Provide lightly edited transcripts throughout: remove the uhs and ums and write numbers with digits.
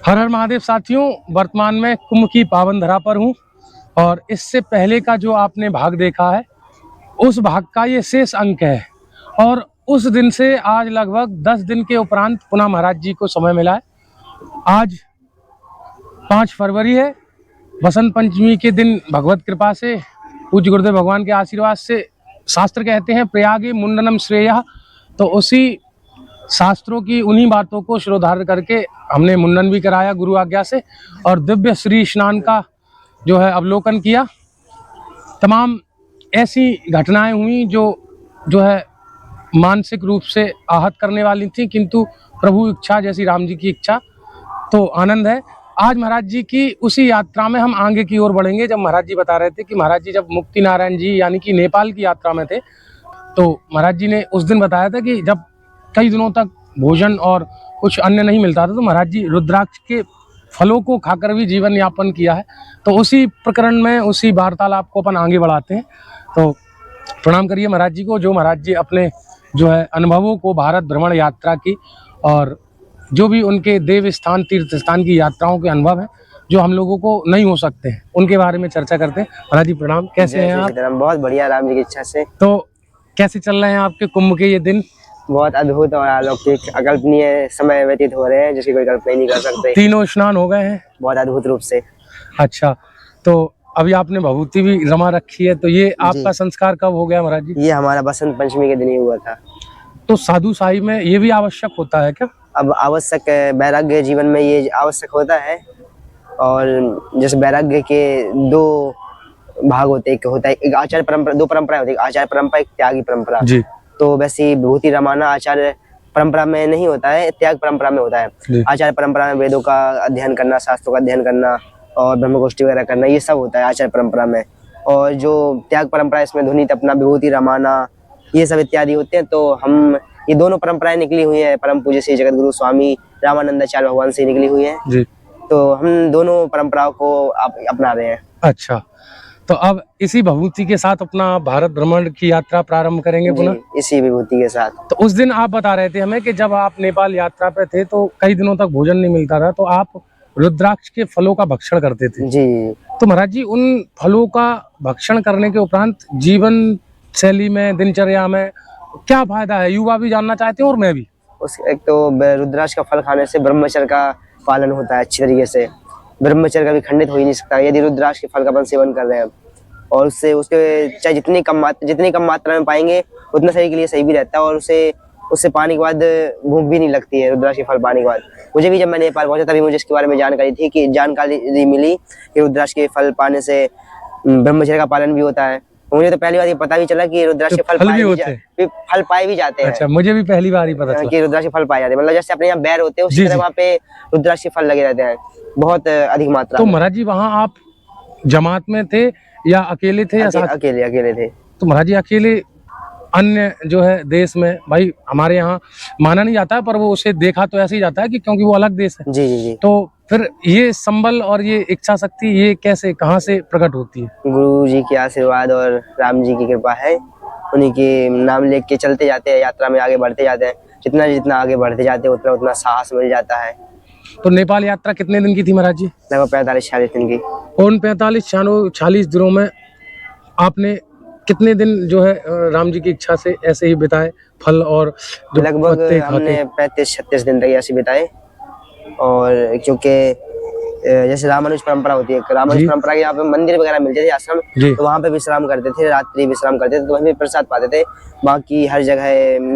हर हर महादेव साथियों, वर्तमान में कुंभ की पावन धरा पर हूँ और इससे पहले का जो आपने भाग देखा है उस भाग का ये शेष अंक है। और उस दिन से आज लगभग 10 दिन के उपरांत पुनः महाराज जी को समय मिला है। आज 5 फरवरी है, बसंत पंचमी के दिन भगवत कृपा से, पूज्य गुरुदेव भगवान के आशीर्वाद से, शास्त्र कहते हैं प्रयागे मुंडनम श्रेयः, तो उसी शास्त्रों की उन्हीं बातों को शिरोधार्य करके हमने मुंडन भी कराया गुरु आज्ञा से और दिव्य श्री स्नान का जो है अवलोकन किया। तमाम ऐसी घटनाएं हुई जो है मानसिक रूप से आहत करने वाली थी, किंतु प्रभु इच्छा जैसी राम जी की इच्छा, तो आनंद है। आज महाराज जी की उसी यात्रा में हम आगे की ओर बढ़ेंगे। जब महाराज जी बता रहे थे कि महाराज जी जब मुक्ति नारायण जी यानी कि नेपाल की यात्रा में थे, तो महाराज जी ने उस दिन बताया था कि जब कई दिनों तक भोजन और कुछ अन्य नहीं मिलता था तो महाराज जी रुद्राक्ष के फलों को खाकर भी जीवन यापन किया है। तो उसी प्रकरण में, उसी वार्तालाप को अपन आगे बढ़ाते हैं। तो प्रणाम करिए महाराज जी को, जो महाराज जी अपने जो है अनुभवों को भारत भ्रमण यात्रा की और जो भी उनके देव स्थान तीर्थ स्थान की यात्राओं के अनुभव हैं जो हम लोगों को नहीं हो सकते हैं, उनके बारे में चर्चा करते हैं। महाराज जी प्रणाम, कैसे हैं आप? बहुत बढ़िया, राम जी की इच्छा से। तो कैसे चल रहे हैं आपके कुंभ के ये दिन? बहुत अद्भुत और अलौकिक अकल्पनीय समय व्यतीत हो रहे हैं जिसकी कोई कल्पना ही नहीं कर सकते। तीनों स्नान हो गए हैं बहुत अद्भुत रूप से। अच्छा, तो अभी आपने भभूति भी रमा रखी है, तो ये आपका संस्कार कब हो गया महाराज जी? ये हमारा बसंत पंचमी के दिन ही हुआ था। तो साधु साई में ये भी आवश्यक होता है क्या? अब आवश्यक वैराग्य जीवन में ये आवश्यक होता है। और जैसे वैराग्य के 2 भाग होते हैं, एक होता है एक आचार परंपरा, 2 परंपराएं होती है, आचार परंपरा, एक त्यागी परंपरा जी। तो वैसे विभूति रमाना आचार परंपरा में नहीं होता है, त्याग परंपरा में होता है। आचार परंपरा में वेदों का अध्ययन करना, शास्त्रों का अध्ययन करना और ब्रह्मगोष्ठी वगैरह करना, ये सब होता है आचार परंपरा में। और जो त्याग परंपरा, इसमें ध्वनि तपना, विभूति रमाना, ये सब इत्यादि होते हैं। तो हम ये दोनों परंपराएं निकली हुई है परम पूज्य श्री जगत गुरु स्वामी रामानंदाचार्य भगवान से निकली हुई है जी। तो हम दोनों परंपराओं को अपना रहे हैं। अच्छा, तो अब इसी विभूति के साथ अपना भारत भ्रमण की यात्रा प्रारंभ करेंगे पुनः? इसी विभूति के साथ। तो उस दिन आप बता रहे थे हमें कि जब आप नेपाल यात्रा पे थे तो कई दिनों तक भोजन नहीं मिलता था, तो आप रुद्राक्ष के फलों का भक्षण करते थे जी। तो महाराज जी उन फलों का भक्षण करने के उपरांत जीवन शैली में, दिनचर्या में क्या फायदा है? युवा भी जानना चाहते हैं और मैं भी। एक तो रुद्राक्ष का फल खाने से ब्रह्मचर्य का पालन होता है अच्छी तरीके से। ब्रह्मचर्य कभी खंडित हो ही नहीं सकता यदि रुद्राक्ष के फल का अपन सेवन कर रहे हैं। और उससे उसके चाहे जितनी कम मात्रा में पाएंगे उतना शरीर के लिए सही भी रहता है। और उससे पानी के बाद भूख भी नहीं लगती है रुद्राक्ष के फल पाने के बाद। मुझे भी जब मैं नेपाल पहुंचा तभी मुझे इसके बारे में जानकारी मिली कि रुद्राक्ष के फल पाने से ब्रह्मचर्य का पालन भी होता है। मुझे तो पहली बार ये पता भी चला कि रुद्राक्ष के फल पाए भी जाते हैं। अच्छा, मुझे भी पहली बार ही पता चला कि रुद्राक्ष के फल पाए जाते हैं। मतलब जैसे अपने यहाँ बैर होते हैं उसी तरह वहाँ पे रुद्राक्ष के फल लगे रहते हैं बहुत अधिक मात्रा। तो महाराज जी वहाँ आप जमात में थे या अकेले थे? अकेले थे। तो महाराज जी अकेले अन्य जो है देश में, भाई हमारे यहाँ माना नहीं जाता है पर वो उसे देखा तो ऐसे ही जाता है कि क्योंकि वो अलग देश है जी जी जी। तो फिर ये संबल और ये इच्छा शक्ति ये कैसे, कहाँ से प्रकट होती है? गुरु जी के आशीर्वाद और राम जी की कृपा है। उन्हीं के नाम लेके के चलते जाते हैं, यात्रा में आगे बढ़ते जाते हैं। जितना जितना आगे बढ़ते जाते हैं उतना साहस मिल जाता है। तो नेपाल यात्रा कितने दिन की थी महाराज जी? लगभग 45-46 दिन की। उन 45-46 दिनों में आपने कितने दिन जो है राम जी की इच्छा से ऐसे ही बिताए? फल और लगभग हमने 35-36 दिन तक ऐसे बिताए। और क्योंकि जैसे रामानुज परंपरा होती है, रामानुज परंपरा के यहाँ पे मंदिर वगैरह मिलते थे, आश्रम, तो वहाँ पे विश्राम करते थे, रात्रि विश्राम करते थे, तो वहीं पे प्रसाद पाते थे। बाकी हर जगह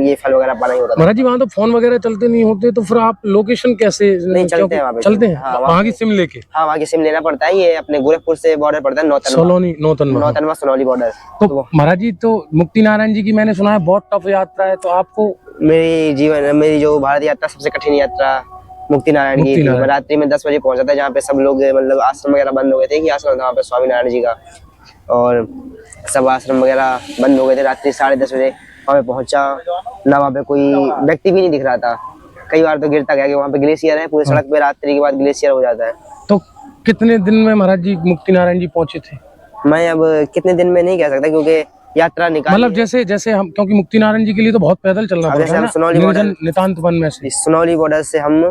ये फल वगैरह पाना ही होता था। महाराज जी वहाँ तो फोन वगैरह चलते नहीं होते, तो फिर आप लोकेशन कैसे? नहीं चलते हैं वहाँ पे। चलते हैं वहाँ की सिम लेके? हाँ, वहाँ की सिम लेना पड़ता है। ये अपने गोरखपुर से बॉर्डर पड़ता है, नौतनवा सोनौली बॉर्डर। तो महाराज जी तो मुक्ति नारायण जी की मैंने सुना है बहुत टफ यात्रा है, तो आपको? मेरी जो भारत यात्रा सबसे कठिन यात्रा मुक्ति नारायण की थी। रात्रि में 10 बजे पहुंचा था, जहाँ पे सब लोग मतलब आश्रम वगैरह बंद हो गए थे कि आश्रम था वहाँ पे स्वामी नारायण जी का, और सब आश्रम वगैरह बंद हो गए थे। रात्रि 10:30 बजे वहाँ पे पहुंचा ना, वहाँ पे कोई व्यक्ति भी नहीं दिख रहा था। कई बार तो गिरता गया कि वहाँ पे ग्लेशियर है, पूरी सड़क पे रात्रि के बाद ग्लेशियर हो जाता है। तो कितने दिन में महाराज जी मुक्ति नारायण जी पहुंचे थे? मैं अब कितने दिन में नहीं कह सकता क्योंकि यात्रा निकाली, मतलब जैसे हम, क्योंकि मुक्ति नारायण जी के लिए तो बहुत पैदल चलना पड़ता है ना, नितांत वन में से। सोनौली बॉर्डर से हम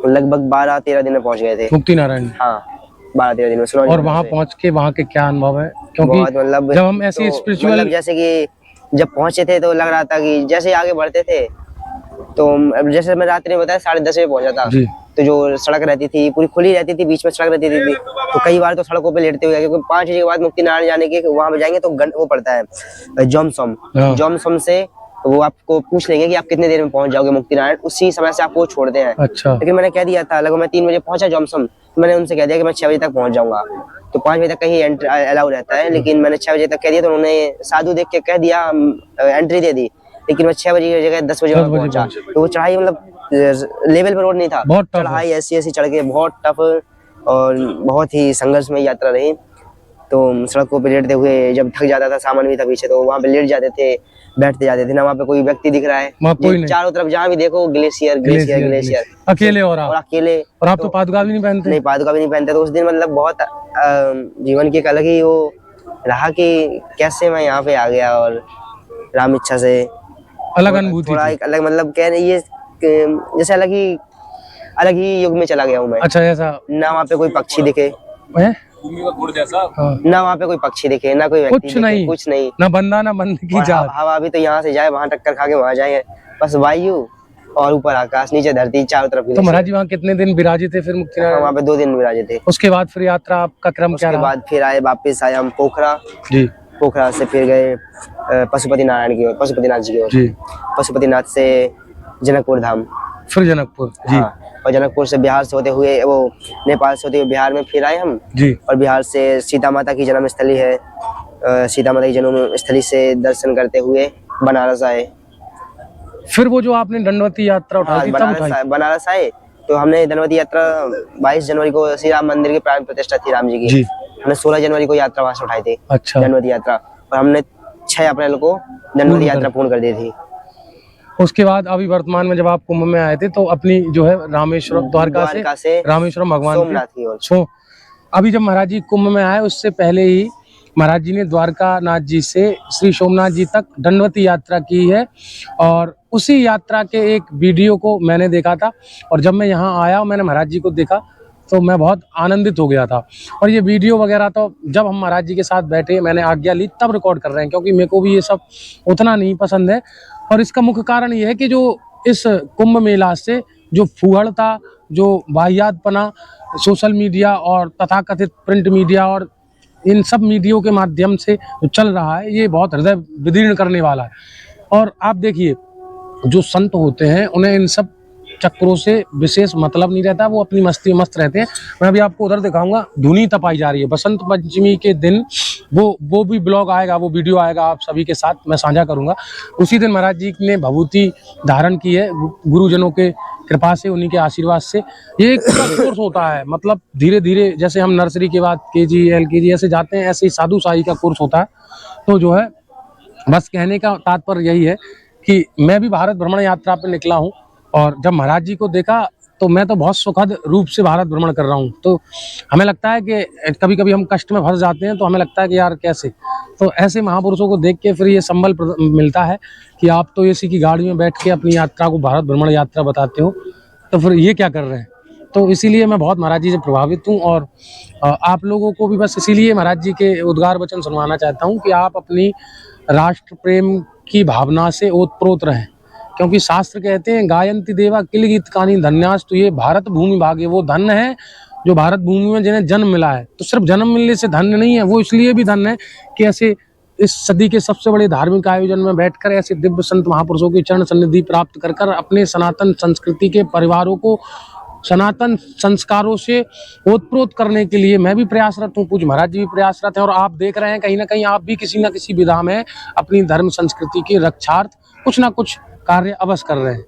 लगभग 12-13 दिन में पहुंच गए थे। मुक्ति नारायण। हाँ 12-13 दिन में सिलौनी और वहाँ पहुँच के वहाँ के क्या अनुभव है? क्योंकि बहुत मतलब जब हम ऐसी तो स्पिरिचुअल मतलब जैसे कि जब पहुंचे थे तो लग रहा था कि जैसे आगे बढ़ते थे तो अब जैसे मैं रात्रि में बताया 10:30 बजे पहुंचा था। जी। तो जो सड़क रहती थी पूरी खुली रहती थी, बीच में सड़क रहती थी तो कई बार तो सड़कों पे लेटते हुए गए, क्योंकि 5 बजे के बाद मुक्ति नारायण जाने के वहां पे जाएंगे तो वो पड़ता है जॉमसम। हाँ। जॉमसम से वो आपको पूछ लेंगे कि आप कितने देर में पहुंच जाओगे मुक्ति नारायण, उसी समय से आपको छोड़ते हैं। अच्छा। लेकिन मैंने कह दिया था, लगभग मैं 3 बजे पहुंचा जॉमसम, तो मैंने उनसे कह दिया कि मैं 6 बजे तक पहुंच जाऊंगा। तो 5 बजे तक कहीं एंट्री अलाउ रहता है, लेकिन मैंने 6 बजे तक कह दिया तो उन्होंने साधु देख के कह दिया, एंट्री दे दी। लेकिन मैं 6 बजे की जगह 10 बजे पहुंचा। तो वो चढ़ाई मतलब लेवल पर रोड नहीं था, बहुत टफ चढ़ाई ऐसी चढ़ के बहुत टफ और बहुत ही संघर्षमय यात्रा रही। तो सड़कों पे लेटते हुए जब थक जाता था, सामान भी था पीछे, तो वहाँ पे लेट जाते थे, बैठते जाते थे ना। वहाँ पे कोई व्यक्ति दिख रहा है, कोई नहीं। चारों तरफ जहाँ भी देखो ग्लेशियर ग्लेशियर ग्लेशियर, अकेले। और अकेले। और आप तो पादुका भी नहीं पहनते? नहीं, पादुका भी नहीं पहनते। तो उस दिन मतलब बहुत जीवन की एक अलग ही वो रहा कि कैसे मैं यहाँ पे आ गया, और राम इच्छा से अलग अनुभूति थोड़ा एक अलग मतलब कह रही है जैसे अलग ही युग में चला गया हूँ मैं। अच्छा, ऐसा ना वहाँ पे कोई पक्षी दिखे, है? हाँ। ना वहाँ पे कोई पक्षी दिखे, ना कोई व्यक्ति दिखे, कुछ नहीं, ना बंदा ना बंद की जात। हवा भी तो यहाँ से जाए वहाँ टक्कर खा के वहाँ जाए, बस वायु और ऊपर आकाश, नीचे धरती, चारों तरफ। तो महाराज जी वहाँ कितने दिन विराजित थे फिर मुक्ति नारायण? वहाँ पे 2 दिन विराजे थे। उसके बाद फिर यात्रा आपका क्रम क्या रहा? उसके बाद फिर वापस आए हम पोखरा जी। पोखरा से फिर गए पशुपति नारायण की ओर, पशुपतिनाथ जी की ओर। जी। पशुपतिनाथ से जनकपुर धाम, फिर जनकपुर। जी। हाँ। और जनकपुर से बिहार से होते हुए वो नेपाल से होते हुए बिहार में फिर आए हम। जी। और बिहार से सीता माता की जन्म स्थली है, सीता माता की जन्म स्थली से दर्शन करते हुए बनारस आए। फिर वो जो आपने दंडवती यात्रा उठाई थी, तब उठाई? बनारस आए तो हमने दंडवती यात्रा 22 जनवरी को श्री राम मंदिर की प्राण प्रतिष्ठा थी राम जी की। जी। हमने 16 जनवरी को यात्रा वहां से उठाई थी। अच्छा। दंडवती यात्रा, और हमने 6 अप्रैल को दंडवती यात्रा पूर्ण कर दी थी। उसके बाद अभी वर्तमान में जब आप कुंभ में आए थे तो अपनी जो है रामेश्वरम द्वारका से रामेश्वरम भगवान सोमनाथ की ओर। अभी जब महाराज जी कुंभ में आए उससे पहले ही महाराज जी ने द्वारका नाथ जी से श्री सोमनाथ जी तक दंडवती यात्रा की है। और उसी यात्रा के एक वीडियो को मैंने देखा था, और जब मैं यहाँ आया मैंने महाराज जी को देखा तो मैं बहुत आनंदित हो गया था। और ये वीडियो वगैरह तो जब हम महाराज जी के साथ बैठे, मैंने आज्ञा ली, तब रिकॉर्ड कर रहे हैं, क्योंकि मेरे को भी ये सब उतना नहीं पसंद है। और इसका मुख्य कारण ये है कि जो इस कुंभ मेला से जो फूहड़ता, जो वाहियातपना सोशल मीडिया और तथाकथित प्रिंट मीडिया और इन सब मीडिया के माध्यम से जो चल रहा है, ये बहुत हृदय विदीर्ण करने वाला है। और आप देखिए, जो संत होते हैं उन्हें इन सब चक्रों से विशेष मतलब नहीं रहता, वो अपनी मस्ती मस्त रहते हैं। मैं अभी आपको उधर दिखाऊंगा, धुनी तपाई जा रही है बसंत पंचमी के दिन। वो भी ब्लॉग आएगा, वो वीडियो आएगा, आप सभी के साथ मैं साझा करूंगा। उसी दिन महाराज जी ने भभूति धारण की है गुरुजनों के कृपा से, उन्हीं के आशीर्वाद से। ये एक कोर्स होता है, मतलब धीरे धीरे जैसे हम नर्सरी के बाद KG LKG ऐसे जाते हैं, ऐसे ही साधु शाही का कोर्स होता है। तो जो है बस कहने का तात्पर्य यही है कि मैं भी भारत भ्रमण यात्रा पर निकला हूँ, और जब महाराज जी को देखा तो मैं तो बहुत सुखद रूप से भारत भ्रमण कर रहा हूँ। तो हमें लगता है कि कभी कभी हम कष्ट में फंस जाते हैं, तो हमें लगता है कि यार कैसे। तो ऐसे महापुरुषों को देख के फिर ये संबल मिलता है कि आप तो एसी की गाड़ी में बैठ के अपनी यात्रा को भारत भ्रमण यात्रा बताते हो, तो फिर ये क्या कर रहे हैं। तो इसीलिए मैं बहुत महाराज जी से प्रभावित हूँ, और आप लोगों को भी बस इसीलिए महाराज जी के उद्गार वचन सुनवाना चाहता हूँ कि आप अपनी राष्ट्र प्रेम की भावना से ओतप्रोत रहें। क्योंकि शास्त्र कहते हैं, गायंती देवा किल गीत कानी धन्यास, तो ये भारत भूमि भाग्य, वो धन्य है जो भारत भूमि में जिन्हें जन्म मिला है। तो सिर्फ जन्म मिलने से धन्य नहीं है, वो इसलिए भी धन्य है कि ऐसे इस सदी के सबसे बड़े धार्मिक आयोजन में बैठकर ऐसे दिव्य संत महापुरुषों की चरण सन्निधि प्राप्त कर अपने सनातन संस्कृति के परिवारों को सनातन संस्कारों से ओतप्रोत करने के लिए मैं भी प्रयासरत हूँ, पूज्य महाराज जी भी प्रयासरत हैं। और आप देख रहे हैं कहीं ना कहीं आप भी किसी न किसी विधा में अपनी धर्म संस्कृति के रक्षार्थ कुछ ना कुछ कार्य अवश्य कर रहे हैं।